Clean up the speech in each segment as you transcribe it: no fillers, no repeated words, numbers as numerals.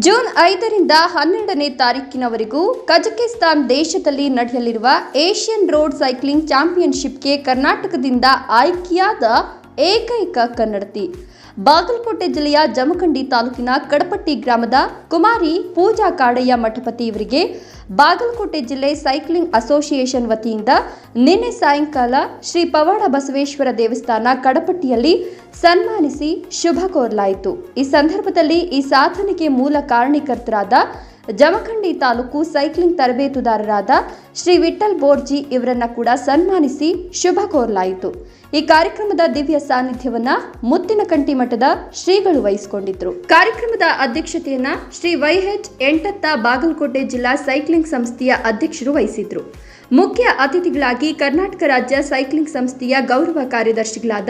June 5ರಿಂದ 12ನೇ ತಾರೀಕಿನವರೆಗೂ Kazakhstan ದೇಶದಲ್ಲಿ ನಡೆಯಲಿರುವ Asian road cycling ಚಾಂಪಿಯನ್ಶಿಪ್ಗೆ ಕರ್ನಾಟಕದಿಂದ ಆಯ್ಕೆಯಾದ ಏಕೈಕ ಕನ್ನಡತಿ. ಬಾಗಲಕೋಟೆ ಜಿಲ್ಲೆಯ ಜಮಖಂಡಿ ತಾಲೂಕಿನ ಕಡಪಟ್ಟಿ ಗ್ರಾಮದ ಕುಮಾರಿ ಪೂಜಾ ಕಾಡಯ್ಯ ಮಠಪತಿ ಇವರಿಗೆ ಬಾಗಲಕೋಟೆ ಜಿಲ್ಲೆ ಸೈಕ್ಲಿಂಗ್ ಅಸೋಸಿಯೇಷನ್ ವತಿಯಿಂದ ನಿನ್ನೆ ಸಾಯಂಕಾಲ ಶ್ರೀ ಪವಾಡ ಬಸವೇಶ್ವರ ದೇವಸ್ಥಾನ ಕಡಪಟ್ಟಿಯಲ್ಲಿ ಸನ್ಮಾನಿಸಿ ಶುಭ ಕೋರಲಾಯಿತು. ಈ ಸಂದರ್ಭದಲ್ಲಿ ಈ ಸಾಧನೆಗೆ ಮೂಲ ಕಾರಣೀಕರ್ತರಾದ ಜಮಖಂಡಿ ತಾಲೂಕು ಸೈಕ್ಲಿಂಗ್ ತರಬೇತುದಾರರಾದ ಶ್ರೀ ವಿಠಲ್ ಬೋರ್ಜಿ ಇವರನ್ನ ಕೂಡ ಸನ್ಮಾನಿಸಿ ಶುಭ ಕೋರಲಾಯಿತು. ಈ ಕಾರ್ಯಕ್ರಮದ ದಿವ್ಯ ಸಾನ್ನಿಧ್ಯವನ್ನ ಮುತ್ತಿನಕಂಟಿ ಮಠದ ಶ್ರೀಗಳು ವಹಿಸಿಕೊಂಡಿದ್ರು. ಕಾರ್ಯಕ್ರಮದ ಅಧ್ಯಕ್ಷತೆಯನ್ನ ಶ್ರೀ ವೈಎಚ್ ಎಂಟತ್ತ ಬಾಗಲಕೋಟೆ ಜಿಲ್ಲಾ ಸೈಕ್ಲಿಂಗ್ ಸಂಸ್ಥೆಯ ಅಧ್ಯಕ್ಷರು ವಹಿಸಿದ್ರು. ಮುಖ್ಯ ಅತಿಥಿಗಳಾಗಿ ಕರ್ನಾಟಕ ರಾಜ್ಯ ಸೈಕ್ಲಿಂಗ್ ಸಂಸ್ಥೆಯ ಗೌರವ ಕಾರ್ಯದರ್ಶಿಗಳಾದ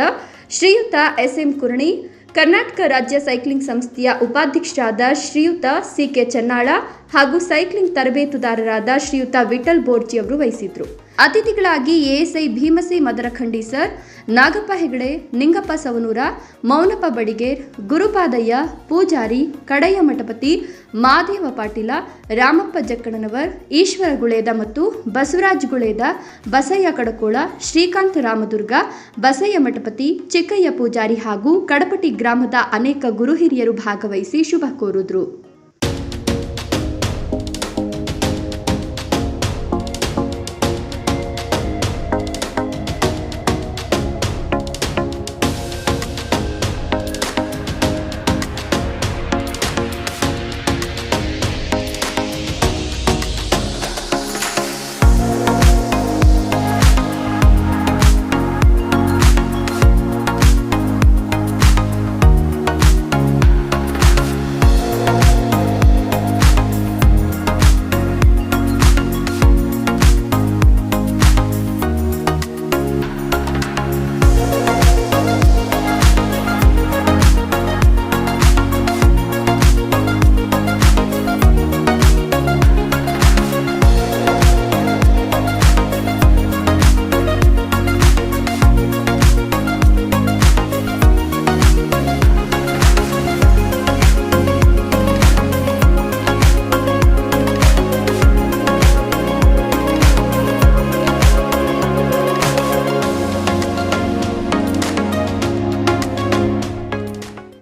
ಶ್ರೀಯುತ ಎಸ್.ಎಂ. ಕುರಣಿ, ಕರ್ನಾಟಕ ರಾಜ್ಯ ಸೈಕ್ಲಿಂಗ್ ಸಂಸ್ಥೆಯ ಉಪಾಧ್ಯಕ್ಷರಾದ ಶ್ರೀಯುತ ಸಿ.ಕೆ. ಚನ್ನಾಳ ಹಾಗೂ ಸೈಕ್ಲಿಂಗ್ ತರಬೇತುದಾರರಾದ ಶ್ರೀಯುತ ವಿಠಲ್ ಬೋರ್ಜಿ ಅವರು ವಹಿಸಿದ್ರು. ಅತಿಥಿಗಳಾಗಿ ಎಎಸ್ಐ ಭೀಮಸಿ ಮದರಖಂಡಿ ಸರ್, ನಾಗಪ್ಪ ಹೆಗಡೆ, ನಿಂಗಪ್ಪ ಸವನೂರ, ಮೌನಪ್ಪ ಬಡಿಗೇರ್, ಗುರುಪಾದಯ್ಯ, ಪೂಜಾರಿ, ಕಡಯ್ಯ ಮಠಪತಿ, ಮಾದೇವ ಪಾಟೀಲ, ರಾಮಪ್ಪ ಜಕ್ಕಣನವರ್, ಈಶ್ವರ ಗುಳೇದ ಮತ್ತು ಬಸವರಾಜ್ ಗುಳೇದ, ಬಸಯ್ಯ ಕಡಕೋಳ, ಶ್ರೀಕಾಂತ್ ರಾಮದುರ್ಗ, ಬಸಯ್ಯ ಮಠಪತಿ, ಚಿಕ್ಕಯ್ಯ ಪೂಜಾರಿ ಹಾಗೂ ಕಡಪಟ್ಟಿ ಗ್ರಾಮದ ಅನೇಕ ಗುರು ಹಿರಿಯರು ಭಾಗವಹಿಸಿ ಶುಭ ಕೋರಿದ್ರು.